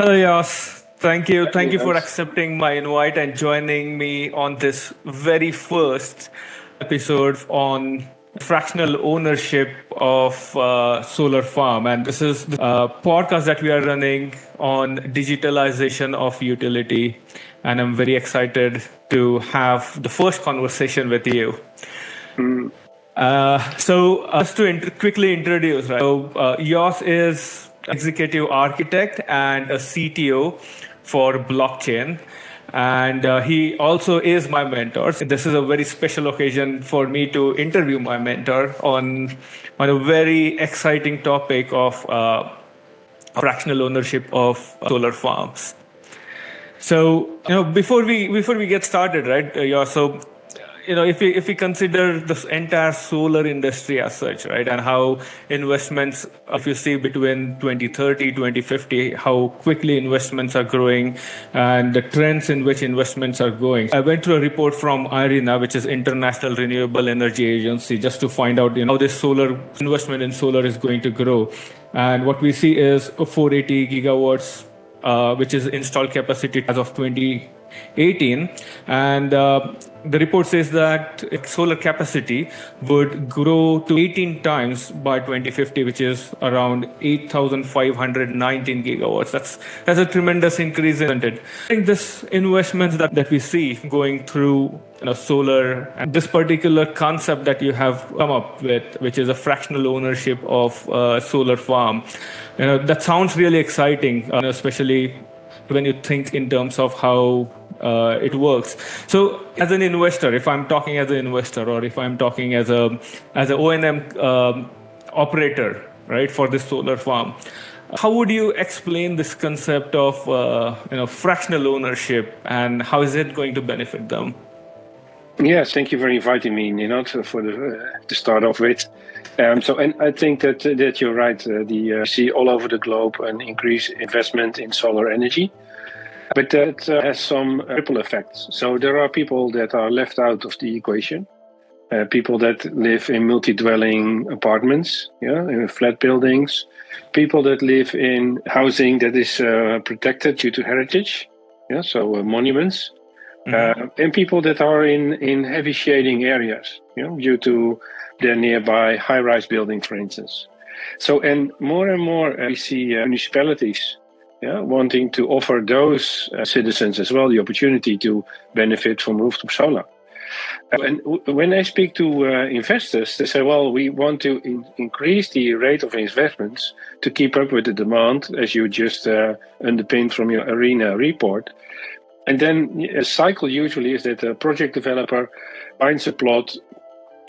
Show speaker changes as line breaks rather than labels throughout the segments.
Hello, Jos. Thank you
Hey,
for
Hans.
accepting my invite and joining me on this very first episode on fractional ownership of solar farm. And this is the podcast that we are running on digitalization of utility. And I'm very excited to have the first conversation with you.
Mm,
Just to quickly introduce, right? Jos is executive architect and a CTO for blockchain, and he also is my mentor. So this is a very special occasion for me to interview my mentor on a very exciting topic of fractional ownership of solar farms. Before we get started, right? If we consider this entire solar industry as such, right, and how investments, if you see between 2030, 2050, how quickly investments are growing, and the trends in which investments are going. I went through a report from IRENA, which is International Renewable Energy Agency, just to find out, how this solar investment in solar is going to grow. And what we see is 480 gigawatts, which is installed capacity as of 2018. And the report says that solar capacity would grow to 18 times by 2050, which is around 8,519 gigawatts. That's a tremendous increase, isn't it? I think this investments that we see going through solar, and this particular concept that you have come up with, which is a fractional ownership of solar farm, that sounds really exciting, especially when you think in terms of how it works. So, as an investor, if I'm talking as an investor, or if I'm talking as a O&M operator, right, for this solar farm, how would you explain this concept of fractional ownership, and how is it going to benefit them?
yes, thank you for inviting me. To start off with. And I think that you're right. See all over the globe an increased investment in solar energy, but that has some ripple effects. So there are people that are left out of the equation. People that live in multi-dwelling apartments, in flat buildings. People that live in housing that is protected due to heritage, monuments. And people that are in heavy shading areas, due to their nearby high-rise building, for instance. So, and more we see municipalities, wanting to offer those citizens as well the opportunity to benefit from rooftop solar. And when I speak to investors, they say, well, we want to increase the rate of investments to keep up with the demand, as you just underpinned from your ARENA report. And then a cycle usually is that a project developer finds a plot,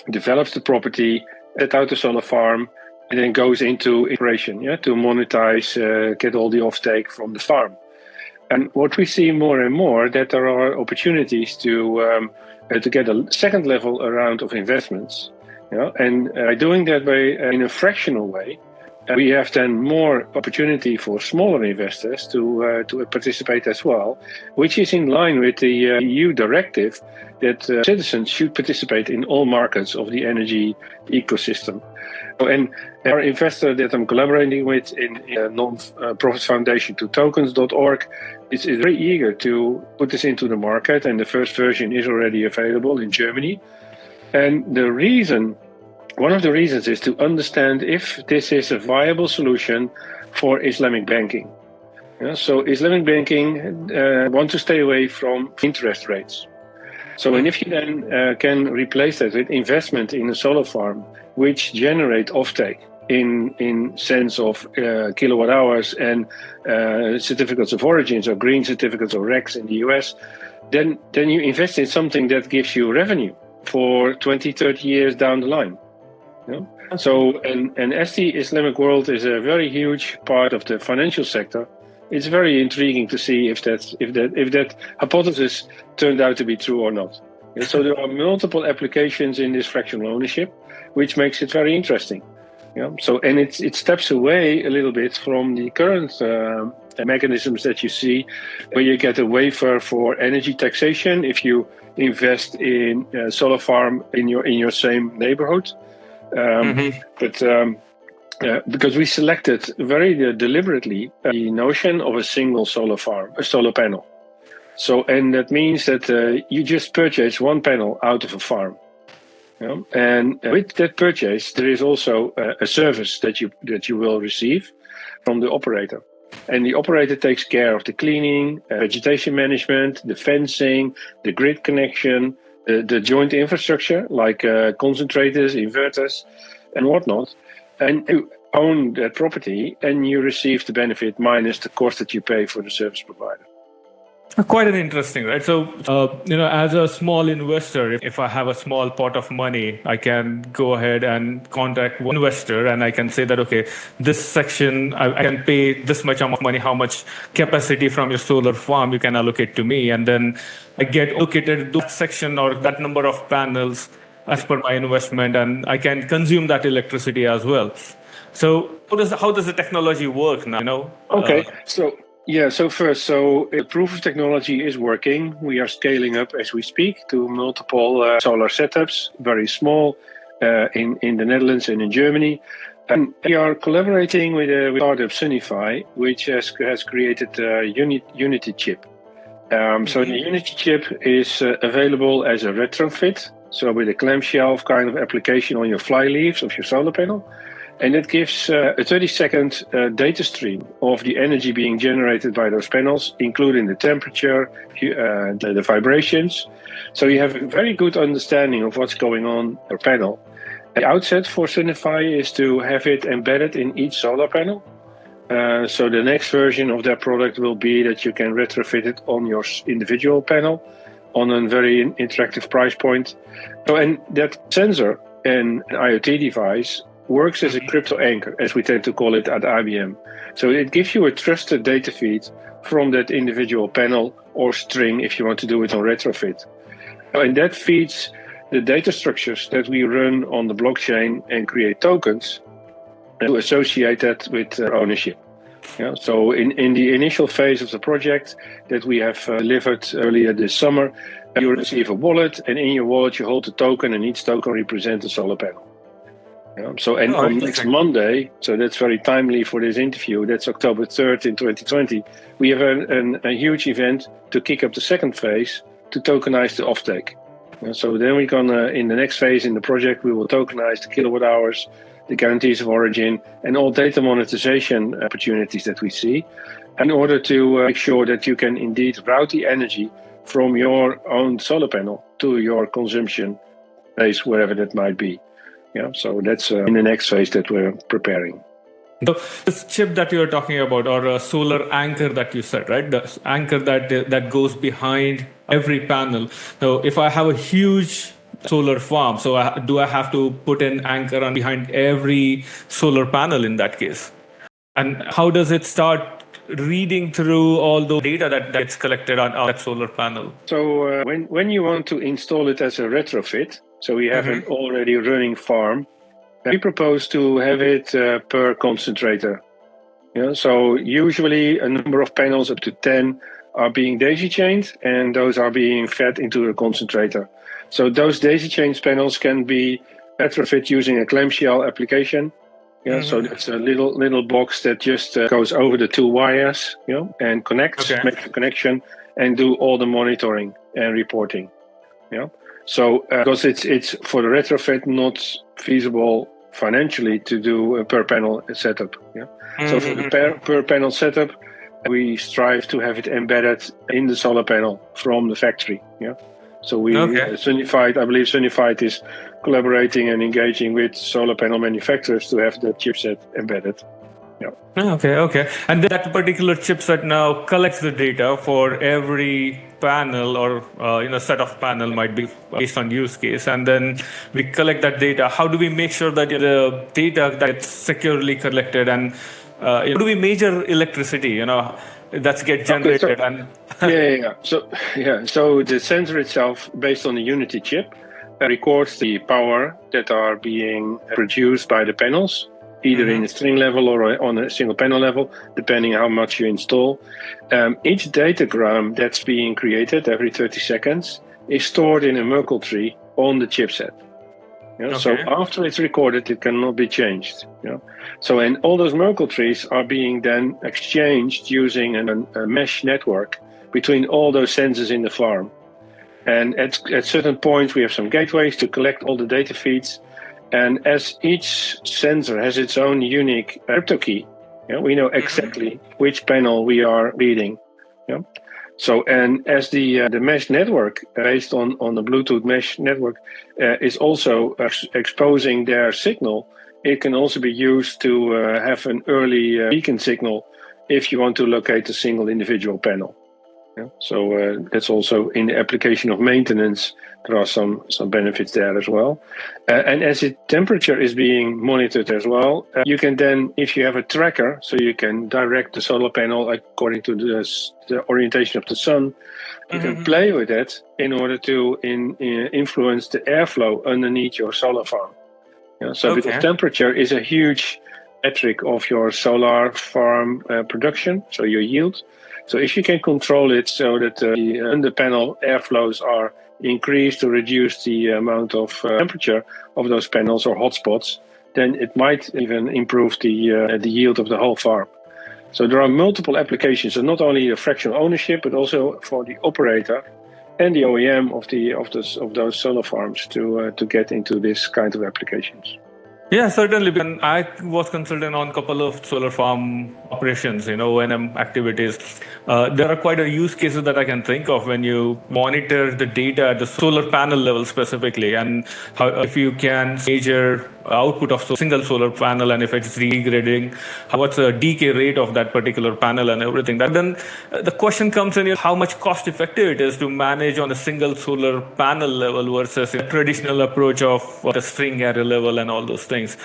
develops the property, set out a solar farm, and then goes into operation, to monetize, get all the offtake from the farm. And what we see more and more, that there are opportunities to get a second level round of investments, and doing that in a fractional way. We have then more opportunity for smaller investors to participate as well, which is in line with the EU directive that citizens should participate in all markets of the energy ecosystem. And our investor that I'm collaborating with in a non-profit foundation, to tokens.org, is very eager to put this into the market, and the first version is already available in Germany. And one of the reasons is to understand if this is a viable solution for Islamic banking. So Islamic banking want to stay away from interest rates. So, and if you then can replace that with investment in a solar farm, which generate offtake in sense of kilowatt hours and certificates of origins, or green certificates, or RECs in the US, then you invest in something that gives you revenue for 20, 30 years down the line. So, and as the Islamic world is a very huge part of the financial sector, it's very intriguing to see if that hypothesis turned out to be true or not. So there are multiple applications in this fractional ownership, which makes it very interesting. So, and it steps away a little bit from the current mechanisms that you see, where you get a waiver for energy taxation if you invest in a solar farm in your same neighborhood. But because we selected very deliberately the notion of a single solar panel. So, and that means that you just purchase one panel out of a farm. And with that purchase, there is also a service that you will receive from the operator. And the operator takes care of the cleaning, vegetation management, the fencing, the grid connection, the joint infrastructure like concentrators, inverters, and whatnot. And you own that property and you receive the benefit minus the cost that you pay for the service provider.
Quite an interesting, right? So, as a small investor, if I have a small pot of money, I can go ahead and contact one investor and I can say that, okay, this section, I can pay this much amount of money, how much capacity from your solar farm you can allocate to me. And then I get allocated that section or that number of panels as per my investment, and I can consume that electricity as well. So how does the technology work now?
Okay, so first, proof of technology is working. We are scaling up as we speak to multiple solar setups, very small, in the Netherlands and in Germany. And we are collaborating with a startup Sunified, which has created a Unity chip. So the Unity chip is available as a retrofit, so with a clamshell kind of application on your fly leaves of your solar panel. And it gives a 30-second data stream of the energy being generated by those panels, including the temperature, the vibrations. So you have a very good understanding of what's going on per panel. The outset for Sunified is to have it embedded in each solar panel. So the next version of that product will be that you can retrofit it on your individual panel on a very interactive price point. So, and that sensor and an IoTdevice works as a crypto anchor, as we tend to call it at IBM. So it gives you a trusted data feed from that individual panel or string if you want to do it on retrofit. And that feeds the data structures that we run on the blockchain and create tokens to associate that with ownership. So in the initial phase of the project that we have delivered earlier this summer, you receive a wallet, and in your wallet you hold a token, and each token represents a solar panel. On next Monday, so that's very timely for this interview, that's October 3rd in 2020, we have a huge event to kick up the second phase to tokenize the offtake. So then we're gonna, in the next phase in the project, we will tokenize the kilowatt hours, the guarantees of origin, and all data monetization opportunities that we see in order to make sure that you can indeed route the energy from your own solar panel to your consumption base, wherever that might be. So that's in the next phase that we're preparing.
So this chip that you're talking about, or a solar anchor that you said, right? The anchor that goes behind every panel. So if I have a huge solar farm, so do I have to put an anchor on behind every solar panel in that case? And how does it start reading through all the data that gets collected on that solar panel?
So when you want to install it as a retrofit, so we have an already running farm, we propose to have it per concentrator. So usually a number of panels up to 10 are being daisy chained, and those are being fed into a concentrator. So those daisy chained panels can be retrofit using a clamshell application. So it's a little box that just goes over the two wires, and connects, makes a connection, and do all the monitoring and reporting. So because it's for the retrofit not feasible financially to do a per panel setup. So for the per panel setup, we strive to have it embedded in the solar panel from the factory. So Sunified, I believe Sunified is collaborating and engaging with solar panel manufacturers to have the chipset embedded.
Okay. And that particular chipset now collects the data for every panel or set of panel, might be based on use case, and then we collect that data. How do we make sure that the data gets securely collected, and do we measure electricity? That gets generated.
So the sensor itself, based on the Unity chip, records the power that are being produced by the panels, either in a string level or on a single panel level, depending how much you install. Each datagram that's being created every 30 seconds is stored in a Merkle tree on the chipset. Yeah? So after it's recorded, it cannot be changed. Yeah? So, and all those Merkle trees are being then exchanged using a mesh network between all those sensors in the farm. And at certain points, we have some gateways to collect all the data feeds. And as each sensor has its own unique crypto key, we know exactly which panel we are reading. Yeah? So, and as the mesh network, based on the Bluetooth mesh network, is also exposing their signal, it can also be used to have an early beacon signal if you want to locate a single individual panel. Yeah. So that's also in the application of maintenance. There are some benefits there as well. And as the temperature is being monitored as well, you can then, if you have a tracker, so you can direct the solar panel according to the orientation of the sun, you can play with it in order to influence the airflow underneath your solar farm. Yeah, so because temperature is a huge metric of your solar farm production, so your yield. So if you can control it so that the under panel airflows are increased to reduce the amount of temperature of those panels or hotspots, then it might even improve the yield of the whole farm. So there are multiple applications, so not only the fractional ownership, but also for the operator and the OEM of those solar farms to get into this kind of applications.
Yeah, certainly. And I was consultant on a couple of solar farm operations, O&M activities. There are quite a use cases that I can think of when you monitor the data at the solar panel level specifically, and how if you can measure output of a single solar panel and if it's degrading, what's the decay rate of that particular panel and everything. Then the question comes in how much cost effective it is to manage on a single solar panel level versus a traditional approach of the string array level and all those things.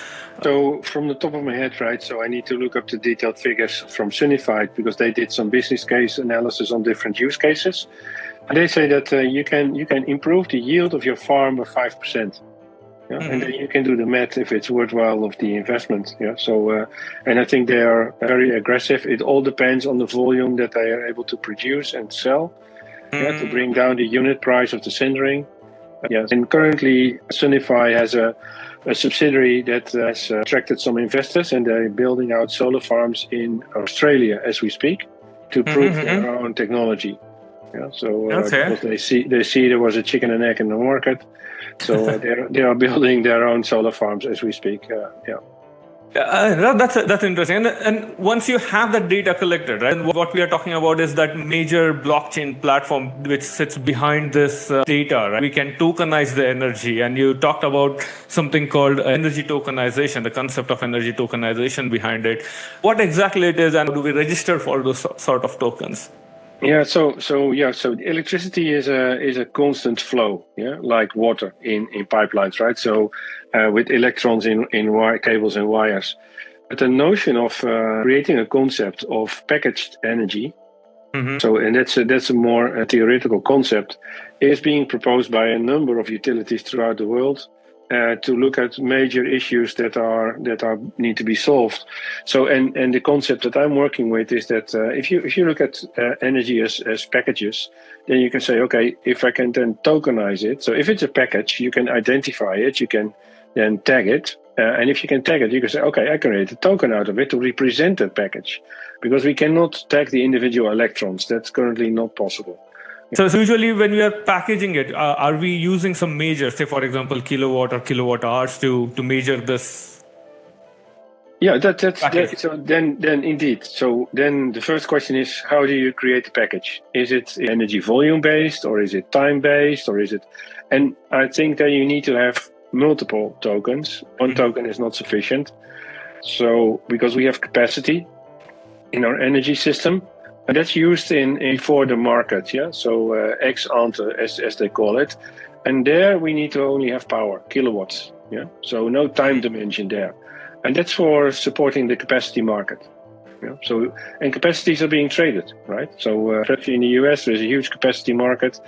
So from the top of my head, right, so I need to look up the detailed figures from Sunified because they did some business case analysis on different use cases. And they say that you can improve the yield of your farm by 5%. Yeah? And then you can do the math if it's worthwhile of the investment. Yeah. So, and I think they are very aggressive. It all depends on the volume that they are able to produce and sell. To bring down the unit price of the sendering. Yes, and currently Sunified has a subsidiary that has attracted some investors, and they're building out solar farms in Australia as we speak to prove their own technology. Yeah, so because they see there was a chicken and egg in the market, so they are building their own solar farms as we speak.
That's interesting. And once you have that data collected, right, and what we are talking about is that major blockchain platform which sits behind this data, right? We can tokenize the energy. And you talked about something called energy tokenization, the concept of energy tokenization behind it. What exactly it is, and do we register for those sort of tokens?
Yeah, so electricity is a constant flow, like water in pipelines, right? So with electrons in wire cables and wires. But the notion of creating a concept of packaged energy, so and that's a more theoretical concept, is being proposed by a number of utilities throughout the world. To look at major issues that need to be solved. So, and the concept that I'm working with is that if you look at energy as packages, then you can say, okay, if I can then tokenize it. So if it's a package, you can identify it, you can then tag it, and if you can tag it, you can say, okay, I can create a token out of it to represent that package, because we cannot tag the individual electrons. That's currently not possible.
So usually when we are packaging it, are we using some measures, say for example, kilowatt or kilowatt hours to measure this?
Yeah, that's so then indeed. So then the first question is, how do you create the package? Is it energy volume based, or is it time based, or is it? And I think that you need to have multiple tokens. One token is not sufficient. So because we have capacity in our energy system. And that's used for the market, so ex ante, as they call it. And there we need to only have power, kilowatts, so no time dimension there. And that's for supporting the capacity market. So, and capacities are being traded, right? So especially in the US, there's a huge capacity market.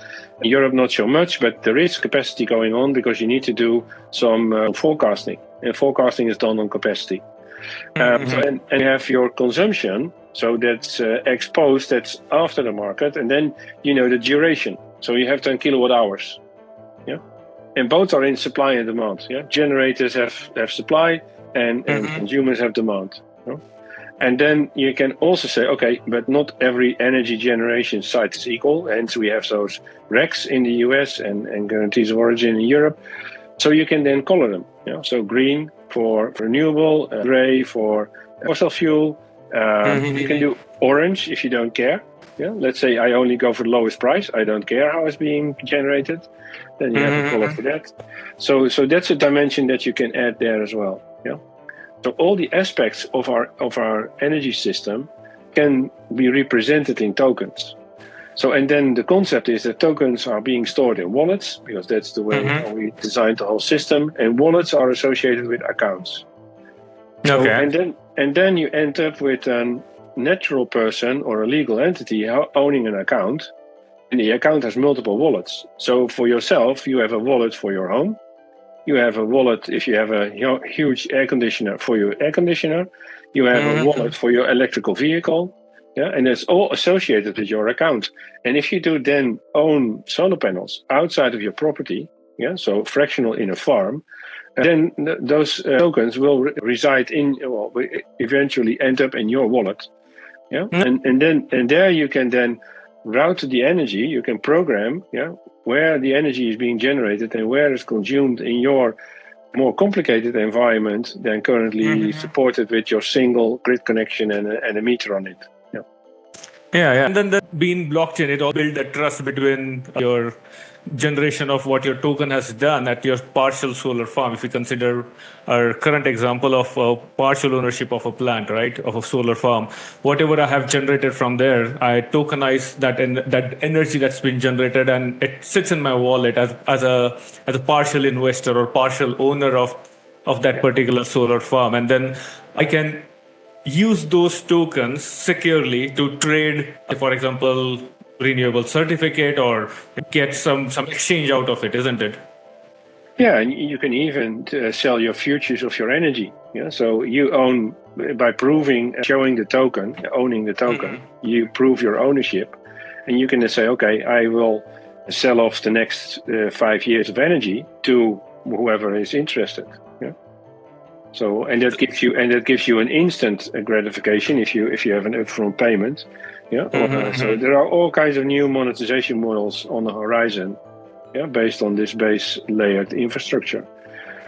In Europe, not so much, but there is capacity going on because you need to do some forecasting. And forecasting is done on capacity. And you have your consumption, so that's exposed, that's after the market, and then the duration. So you have 10 kilowatt hours. And both are in supply and demand. Yeah, generators have supply, and consumers have demand. You know? And then you can also say, okay, but not every energy generation site is equal. Hence, we have those RECs in the US and guarantees of origin in Europe. So you can then color them. You know? So green for renewable, gray for fossil fuel. You can do orange if you don't care. Yeah? Let's say I only go for the lowest price. I don't care how it's being generated. Then you have a color for that. So that's a dimension that you can add there as well. Yeah. So all the aspects of our energy system can be represented in tokens. So and then the concept is that tokens are being stored in wallets, because that's the way how we designed the whole system. And wallets are associated with accounts. So, and then you end up with a natural person or a legal entity owning an account. And the account has multiple wallets. So for yourself, you have a wallet for your home. You have a wallet if you have a huge air conditioner for your air conditioner. You have a wallet for your electrical vehicle. Yeah, and it's all associated with your account. And if you do then own solar panels outside of your property, yeah, so fractional in a farm, then those tokens will reside in, well, eventually end up in your wallet. Yeah, and there you can then route the energy. You can program, yeah, where the energy is being generated and where it's consumed in your more complicated environment than currently supported with your single grid connection and a meter on it.
Yeah. And then being blockchain, it all build that trust between your generation of what your token has done at your partial solar farm. If you consider our current example of partial ownership of a plant, right, of a solar farm, whatever I have generated from there, I tokenize that energy that's been generated, and it sits in my wallet as a partial investor or partial owner of that particular solar farm, and then I can use those tokens securely to trade, for example, renewable certificate, or get some exchange out of it, isn't it?
Yeah, and you can even sell your futures of your energy. Yeah, so you own by proving, showing the token, owning the token. You prove your ownership, and you can say, okay, I will sell off the next 5 years of energy to whoever is interested. Yeah. So and that gives you an instant gratification if you have an upfront payment. Yeah. So there are all kinds of new monetization models on the horizon. Yeah, based on this base layered infrastructure.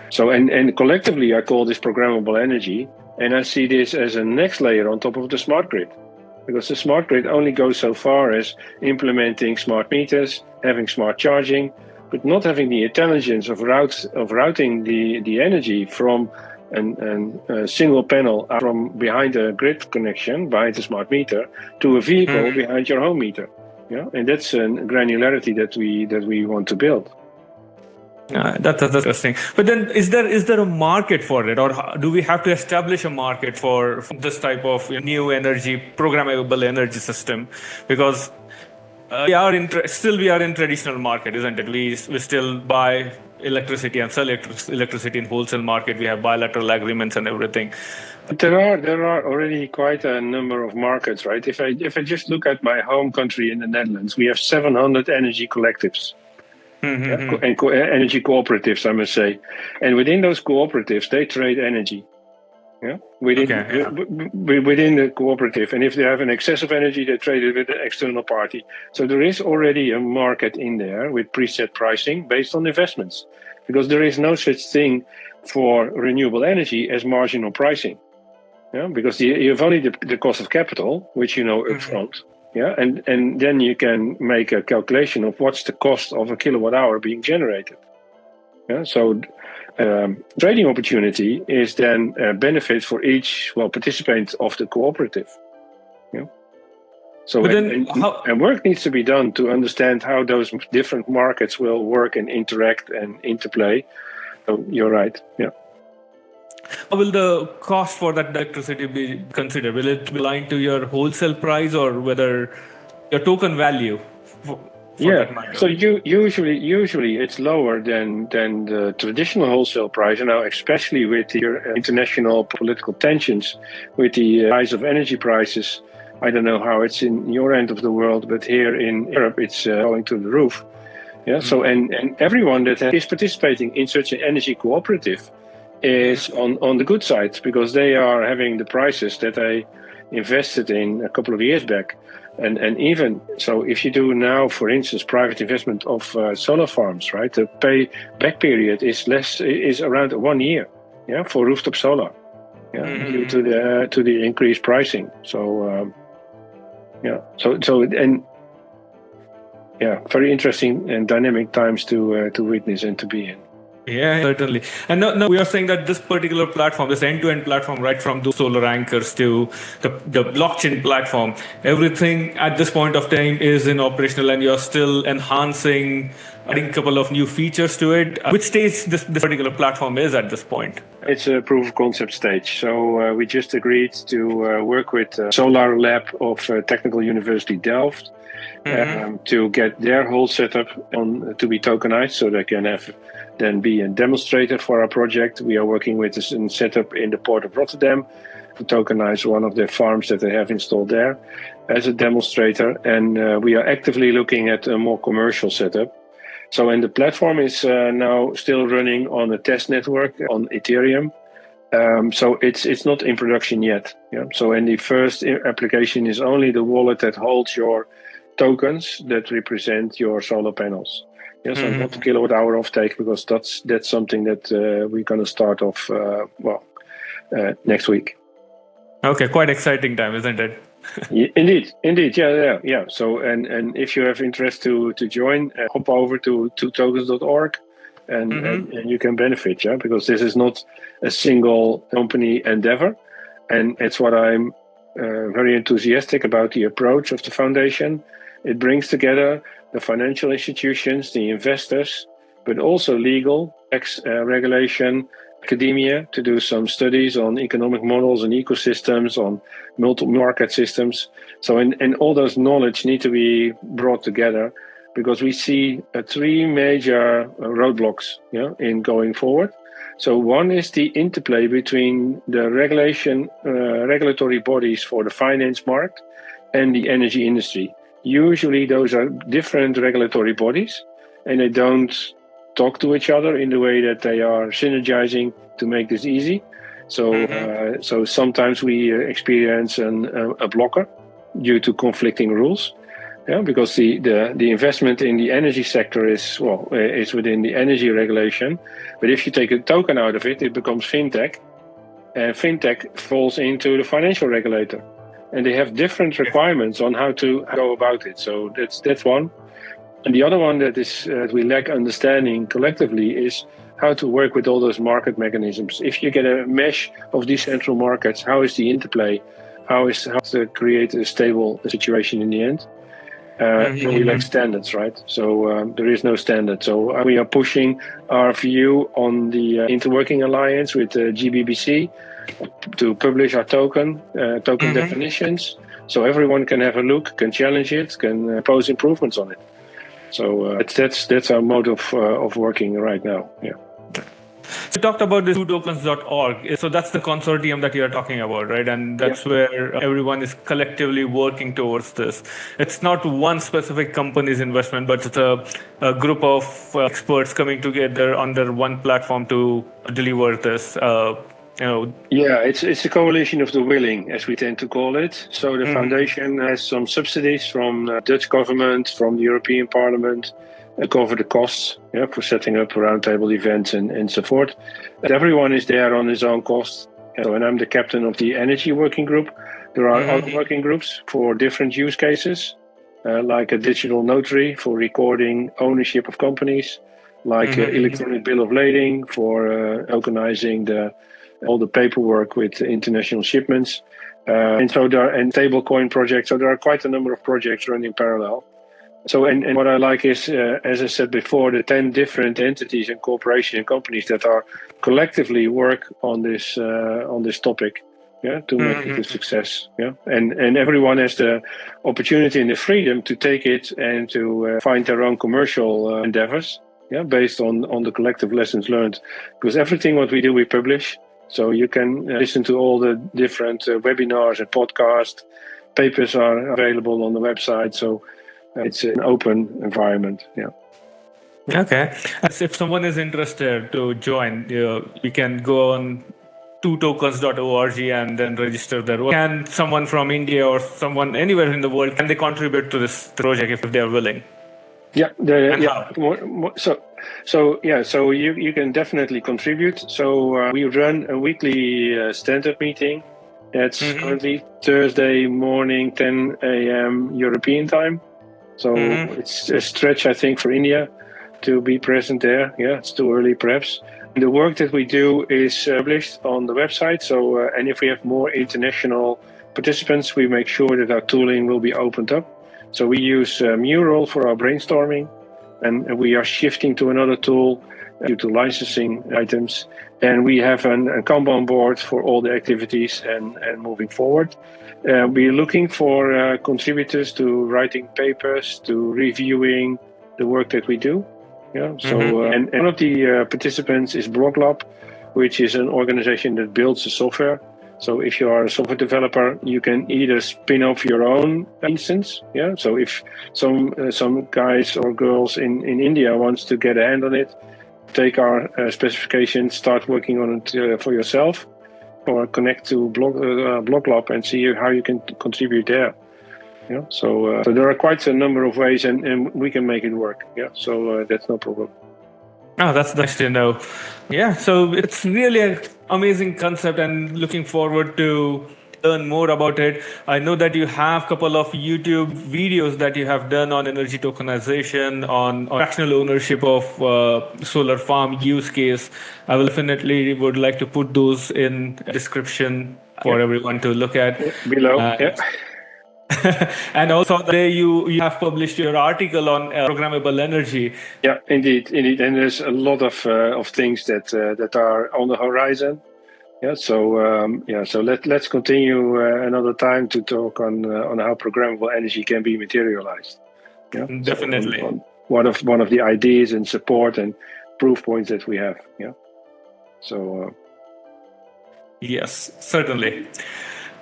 So and collectively I call this programmable energy, and I see this as a next layer on top of the smart grid. Because the smart grid only goes so far as implementing smart meters, having smart charging, but not having the intelligence of routing the energy from a single panel from behind a grid connection, behind the smart meter, to a vehicle behind your home meter. Yeah, and that's a granularity that we want to build.
That's interesting. But then, is there a market for it, or do we have to establish a market for this type of new energy, programmable energy system? Because we are in traditional market, isn't it? We still buy electricity and sell electricity in wholesale market. We have bilateral agreements and everything.
There are already quite a number of markets, right? If I just look at my home country in the Netherlands, we have 700 energy collectives and energy cooperatives, I must say. And within those cooperatives, they trade energy. Yeah, within the cooperative, and if they have an excess of energy, they trade it with an external party. So there is already a market in there with preset pricing based on investments, because there is no such thing for renewable energy as marginal pricing. Yeah, because you have only the cost of capital, which you know upfront. Yeah, and then you can make a calculation of what's the cost of a kilowatt hour being generated. Yeah, so trading opportunity is then a benefit for each participant of the cooperative. Yeah. So and work needs to be done to understand how those different markets will work and interact and interplay. So you're right. Yeah.
How will the cost for that electricity be considered? Will it be aligned to your wholesale price, or whether your token value?
So usually it's lower than the traditional wholesale price. And now, especially with the international political tensions, with the rise of energy prices, I don't know how it's in your end of the world, but here in Europe it's going to the roof. Yeah. So and everyone that is participating in such an energy cooperative is on the good side, because they are having the prices that they invested in a couple of years back. And even so, if you do now, for instance, private investment of solar farms, right, the payback period is around 1 year, yeah, for rooftop solar, yeah, due to the increased pricing. So very interesting and dynamic times to witness and to be in.
Yeah, certainly. And no, we are saying that this particular platform, this end-to-end platform, right from those solar anchors to the blockchain platform, everything at this point of time is in operational, and you're still enhancing, adding a couple of new features to it. Which stage this particular platform is at this point?
It's a proof of concept stage. So we just agreed to work with Solar Lab of Technical University Delft to get their whole setup on to be tokenized, so they can then be a demonstrator for our project. We are working with a setup in the port of Rotterdam to tokenize one of their farms that they have installed there as a demonstrator. And we are actively looking at a more commercial setup. So, and the platform is now still running on a test network on Ethereum. So it's not in production yet. Yeah. So, and the first application is only the wallet that holds your tokens that represent your solar panels. Yes, so not the kilowatt hour offtake, because that's something that we're going to start off next week.
Okay, quite exciting time, isn't it?
Yeah, indeed, yeah. So and if you have interest to join, hop over to tokens.org, and you can benefit, yeah, because this is not a single company endeavor, and it's what I'm very enthusiastic about the approach of the foundation. It brings together the financial institutions, the investors, but also legal, regulation, academia, to do some studies on economic models and ecosystems, on multi-market systems. So, and all those knowledge need to be brought together, because we see three major roadblocks, in going forward. So one is the interplay between the regulatory bodies for the finance market and the energy industry. Usually those are different regulatory bodies, and they don't talk to each other in the way that they are synergizing to make this easy. So so sometimes we experience a blocker due to conflicting rules. Yeah, because the investment in the energy sector is within the energy regulation, but if you take a token out of it, it becomes fintech, and fintech falls into the financial regulator, and they have different requirements on how to go about it. So that's one, and the other one that is we lack understanding collectively is how to work with all those market mechanisms. If you get a mesh of decentral markets, how is the interplay? How to create a stable situation in the end? We lack standards, right? So there is no standard. So we are pushing our view on the Interworking Alliance with GBBC to publish our token definitions, so everyone can have a look, can challenge it, can pose improvements on it. So that's our mode of working right now. Yeah.
So you talked about this tokens.org. So that's the consortium that you're talking about, right? And that's where everyone is collectively working towards this. It's not one specific company's investment, but it's a group of experts coming together under one platform to deliver this.
Yeah, it's a coalition of the willing, as we tend to call it. So the foundation has some subsidies from the Dutch government, from the European Parliament, cover the costs for setting up roundtable events and so forth. But everyone is there on his own cost. So, and I'm the captain of the energy working group. There are other working groups for different use cases, like a digital notary for recording ownership of companies, like electronic bill of lading for organizing all the paperwork with international shipments, and stablecoin projects. So there are quite a number of projects running parallel. So, and what I like is, as I said before, the 10 different entities and corporations and companies that are collectively work on this topic, to make it a success. And everyone has the opportunity and the freedom to take it and to find their own commercial endeavors, based on the collective lessons learned. Because everything what we do, we publish. So you can listen to all the different webinars and podcasts. Papers are available on the website. So it's an open environment. Yeah.
Okay. As if someone is interested to join, we can go on twotokens.org and then register there. Can someone from India or someone anywhere in the world, can they contribute to this project if they are willing?
Yeah,
How?
So you can definitely contribute. So we run a weekly stand-up meeting. That's currently Thursday morning, 10 a.m. European time. So it's a stretch, I think, for India to be present there. Yeah, it's too early, perhaps. The work that we do is published on the website. So, and if we have more international participants, we make sure that our tooling will be opened up. So we use Mural for our brainstorming, and we are shifting to another tool due to licensing items. And we have a Kanban board for all the activities and moving forward. We're looking for contributors to writing papers, to reviewing the work that we do. Yeah. So, and one of the participants is BlockLab, which is an organization that builds the software. So if you are a software developer, you can either spin off your own instance. Yeah. So if some guys or girls in India wants to get a hand on it, take our specifications, start working on it for yourself, or connect to BlockLab and see how you can contribute there. Yeah. So there are quite a number of ways, and we can make it work. Yeah. So that's no problem.
Oh, that's nice to know. Yeah, so it's really an amazing concept and looking forward to learn more about it. I know that you have a couple of YouTube videos that you have done on energy tokenization, on fractional ownership of solar farm use case. I will definitely would like to put those in description for everyone to look at.
Below,
And also today you have published your article on programmable energy.
Yeah, indeed, and there's a lot of things that are on the horizon. Yeah, so let's continue another time to talk on how programmable energy can be materialized. Yeah,
definitely.
So one of the ideas and support and proof points that we have. Yeah, so
yes, certainly.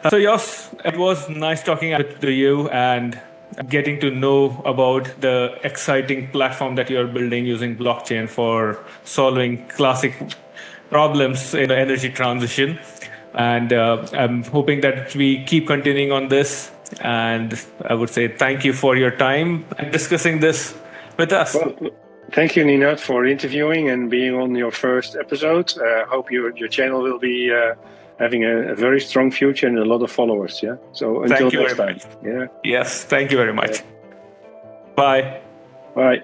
So Jos, it was nice talking to you and getting to know about the exciting platform that you are building using blockchain for solving classic problems in the energy transition. And I'm hoping that we keep continuing on this. And I would say thank you for your time and discussing this with us.
Well, thank you, Nina, for interviewing and being on your first episode. I hope your channel will be having a very strong future and a lot of followers. Yeah. So until next time. Yeah.
Yes. Thank you very much. Bye.
Bye.